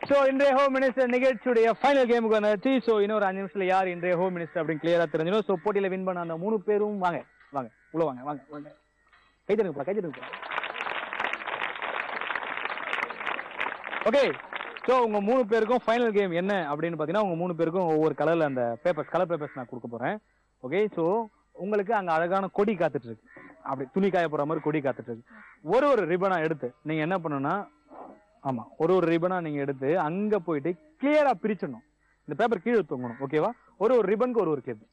So இன்றைய home minister நிகழ்ச்சியுடைய final கேமுக்கு வந்தாச்சு. ஸோ இன்னொரு 5 நிமிஷத்துல யார் இன்றைய ஹோம் மினிஸ்டர் அப்படின்னு கிளியரா தெரிஞ்சிடும். ஸோ போட்டியில வின் பண்ண அந்த 3 பேரும் வாங்க வாங்க உள்ள வாங்க வாங்க வாங்க கைதருங்க. ஓகே, ஸோ உங்க 3 பேருக்கும் ஃபைனல் கேம் என்ன அப்படின்னு பாத்தீங்கன்னா, உங்க 3 பேருக்கும் ஒவ்வொரு கலர்ல அந்த கலர் பேப்பர்ஸ் நான் கொடுக்க போறேன். ஓகே, ஸோ உங்களுக்கு அங்க அழகான கொடி காத்துட்டு இருக்கு. அப்படி துணி காய போற மாதிரி கொடி காத்துட்டு இருக்கு. ஒரு ரிபனா எடுத்து நீங்க என்ன பண்ணணும்னா, ஆமா ஒரு ரிபனா நீங்க எடுத்து அங்க போயிட்டு கிளியரா பிரிச்சிடணும். இந்த பேப்பர் கீழே தூங்கணும். ஓகேவா? ஒரு ரிபனுக்கு ஒரு கிளிப்.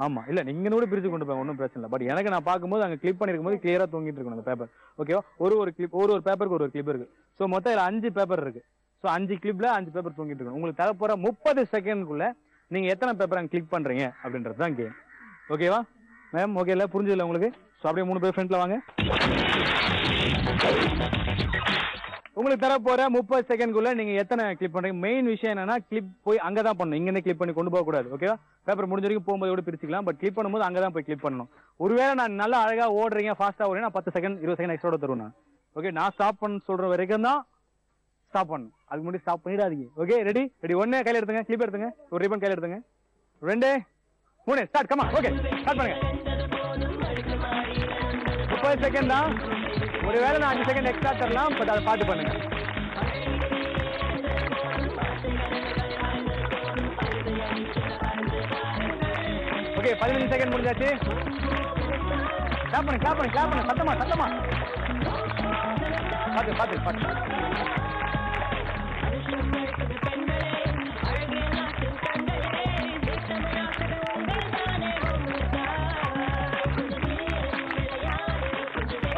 ஆமா, இல்ல நீங்க கூட பிரிச்சு கொண்டு போங்க, ஒன்றும் பிரச்சனை இல்லை. பட் எனக்கு நான் பார்க்கும்போது அங்க கிளிப் பண்ணிருக்கும் போது கிளியரா தூங்கிட்டு இருக்கணும் அந்த பேப்பர். ஓகேவா? ஒரு கிளிப், ஒரு பேப்பருக்கு ஒரு கிளிப் இருக்கு. ஸோ மொத்தம் இதுல 5 பேப்பர் இருக்கு. ஸோ 5 கிளிப்ல 5 பேப்பர் தூங்கிட்டு இருக்கணும். உங்களுக்கு தரப்போற 30 செகண்ட்குள்ள நீங்க எத்தனை பேப்பர் அங்க கிளிக் பண்றீங்க அப்படின்றது தான் கேம். ஓகேவா மேம்? ஓகே இல்ல, புரிஞ்சதில்ல உங்களுக்கு? ஸோ அப்படியே 3 பேர் ஃப்ரெண்ட்ல வாங்க. உங்களுக்கு தரப்போற 30 செகண்ட்குள்ள நீங்க எத்தனை கிளிக் பண்றீங்க. மெயின் விஷயம் என்னன்னா, கிளிப் போய் அங்கதான் பண்ணணும், இங்க கிளிக் பண்ணி கொண்டு போக கூடாது. ஓகேவா? பேப்பர் முடிஞ்ச வரைக்கும் போகும்போது கூட பிரிச்சுக்கலாம். பட் கிளிக் பண்ணும்போது அங்கதான் போய் கிளிக் பண்ணணும். ஒருவேளை நான் நல்லா அழகா ஓடுறீங்க, ஃபாஸ்டா ஓடுறீங்க, 10 செகண்ட் 20 செகண்ட் எக்ஸ்ட்ரா தருவேன் நான். ஓகே, நான் ஸ்டாப் பண்ண சொல்ற வரைக்கும் தான் ஸ்டாப் பண்ணணும். அதுக்கு முன்னாடி ஸ்டாப் பண்ணிடாதீங்க. Okay, ready? 1 கையில எடுத்துங்க, கிளிப் எடுத்துங்க, ஒரு ரிபன் கையில எடுத்துங்க. 2 3 ஸ்டார்ட். கமா. ஓகே, ஸ்டார்ட் பண்ணுங்க. 30 செகண்ட் தான். ஒருவேளை நான் 5 செகண்ட் எக்ஸ்ட்ரா தரலாம், பட் அதை பார்த்து பண்ணுங்க. ஓகே, 15 செகண்ட் முடிஞ்சாச்சு. கிளாப் பண்ணுங்க, சத்தமா பார்த்து.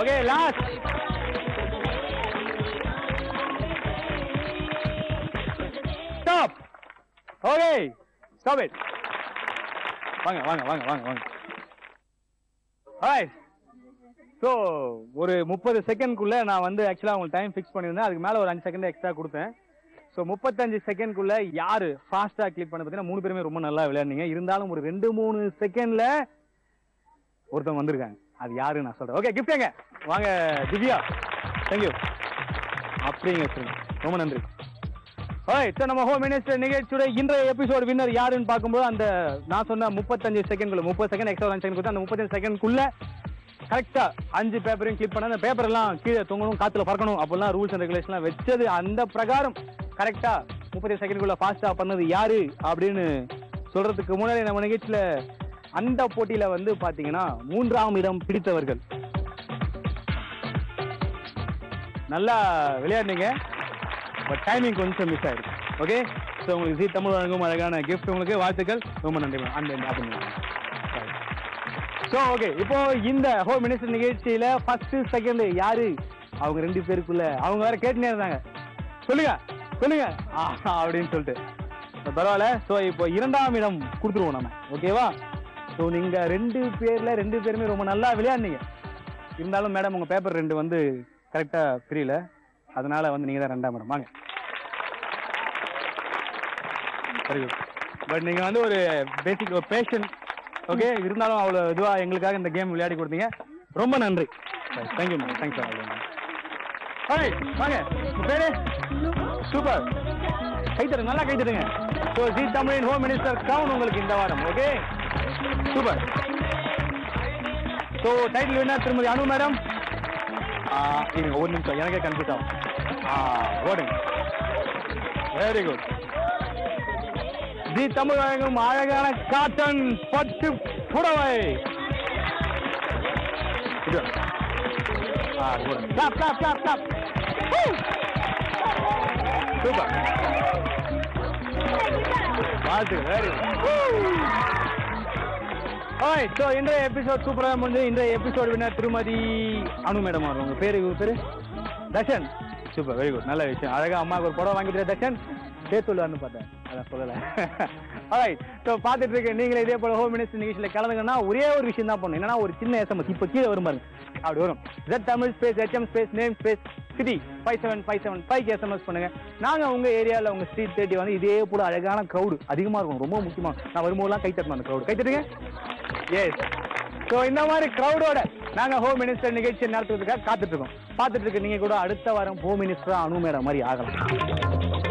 Okay, last. Stop. Okay, stop it. வாங்க. ஆல்ரைட். ஸோ ஒரு 30 செகண்ட்குள்ள நான் வந்து ஆக்சுவலா உங்களுக்கு டைம் ஃபிக்ஸ் பண்ணியிருந்தேன். அதுக்கு மேல ஒரு 5 செகண்ட் எக்ஸ்ட்ரா கொடுத்தேன். ஸோ 35 செகண்ட்குள்ள யாரு ஃபாஸ்டா கிளிக் பண்ண பார்த்தீங்கன்னா 3 பேருமே ரொம்ப நல்லா விளையாடுனீங்க. இருந்தாலும் ஒரு 2-3 செகண்ட்ல ஒருத்தவங்க வந்திருக்காங்க. அது யாரு நான் சொல்றேன். ஓகே, கிஃப்ட் எங்க வாங்க திவ்யா. தேங்க்யூ. அப்படிங்க சொல்லுங்க, ரொம்ப நன்றி. ஓகே, நம்ம ஹோம் மினிஸ்டர் நிகழ்ச்சியோட இன்றைய எபிசோட் வின்னர் யாருன்னு பார்க்கும்போது, அந்த நான் சொன்ன 35 செகண்ட்குள்ள 30 செகண்ட் எக்ஸ்ட்ரா 5 செகண்ட் கொடுத்து அந்த 35 செகண்ட்குள்ள கரெக்டா 5 பேப்பரையும் கிளிக் பண்ண, அந்த பேப்பர் எல்லாம் கீழே தொங்கணும், காத்துல பறக்கணும், அப்பெல்லாம் ரூல்ஸ் அண்ட் ரெகுலேஷன் வச்சது. அந்த பிரகாரம் கரெக்டா 30 செகண்ட்குள்ள ஃபாஸ்டா பண்ணது யாரு அப்படின்னு சொல்றதுக்கு முன்னாடி நம்ம நிகழ்ச்சியில அந்த போட்டியில வந்து பாத்தீங்கன்னா 3ஆம் இடம் பிடித்தவர்கள் நல்லா விளையாடுனீங்க. பட் டைமிங் கொஞ்சம் மிஸ் ஆயிருக்கு. ஓகே, ஸோ உங்களுக்கு ஜீ தமிழ் வழங்கும் அழகான கிஃப்ட், உங்களுக்கு வாழ்த்துக்கள், ரொம்ப நன்றி. ஸோ ஓகே, இப்போ இந்த ஹோம் மினிஸ்டர் நிகழ்ச்சியில ஃபர்ஸ்ட் செகண்ட் யாரு, அவங்க 2 பேருக்குள்ள அவங்க வேற கேட்டுனே இருந்தாங்க, சொல்லுங்க அப்படின்னு சொல்லிட்டு. பரவாயில்ல. ஸோ இப்போ 2ஆம் இடம் கொடுத்துருவோம் நம்ம. ஓகேவா? ஸோ நீங்க 2 பேருமே ரொம்ப நல்லா விளையாடுனீங்க. இருந்தாலும் மேடம் உங்க பேப்பர் 2 வந்து கரெக்டா பிரியல, அதனால வந்து நீங்க தான் 2ஆம் இடம். வாங்க. Very good. பட் நீங்க வந்து ஒரு பேசிக் பேஷன். ஓகே, இருந்தாலும் அவ்வளவு இதுவா எங்களுக்காக இந்த கேம் விளையாடி கொடுத்தீங்க. ரொம்ப நன்றி. Thank you ma'am. தேங்க்ஸ். வாங்க, பேரு சூப்பர். கைத்தருங்க, நல்லா கைத்தருங்க. ஸோ ஜீ தமிழின் ஹோம் மினிஸ்டர் கிரவுன் உங்களுக்கு இந்த வாரம். Okay, super. So title winner திருமதி அனு மேடம். ஒரு நிமிஷம், எனக்கே கன்ஃபியூஸ் ஆகும். ஓடுங்க. Very good. ஜீ தமிழ் வழங்கும் அழகான காட்டன் பட்டு புடவை. சூப்பர். வாழ்த்து. Very good. ஸோ இன்றைய எபிசோட் சூப்பராக முடிஞ்சு. இன்றைய எபிசோட் வின்னர் திருமதி அனு மேடம். உங்க பேரு தர்ஷன். சூப்பர், வெரி குட், நல்ல விஷயம். அழகா அம்மாவுக்கு ஒரு புடவை வாங்கிட்டு தர்ஷன் சேர்த்து சொல்லுவான்னு பார்த்தேன், அதான் சொல்லலை. ஆல்ரைட். ஸோ பார்த்துட்டு இருக்கேன், நீங்களே இதே போல ஹோம் மினிஸ்டர் நிகழ்ச்சியில் கலந்துங்கன்னா ஒரே ஒரு விஷயம் தான் பண்ணணும். என்னன்னா ஒரு சின்ன எஸ்எம்எஸ் இப்போ கீழே வரும் பாருங்க, அப்படி வரும். Z Tamil space HM space name space city 57575 SMS பண்ணுங்க. நாங்கள் உங்க ஏரியாவில் உங்க ஸ்ட்ரீட் தேடி வந்து இதே போல அழகான க்ரௌடு அதிகமாக இருக்கும், ரொம்ப முக்கியமாக. நான் வரும்போதெல்லாம் கை தட்டணும், அந்த க்ரௌடு கை தட்டுங்க. எஸ். ஸோ இந்த மாதிரி க்ரௌடோட நாங்கள் ஹோம் மினிஸ்டர் நிகழ்ச்சியை நடத்துறதுக்காக காத்துட்டு இருக்கோம். பார்த்துட்டு இருக்க நீங்க கூட அடுத்த வாரம் ஹோம் மினிஸ்டரா அனு மேடம் மாதிரி ஆகலாம்.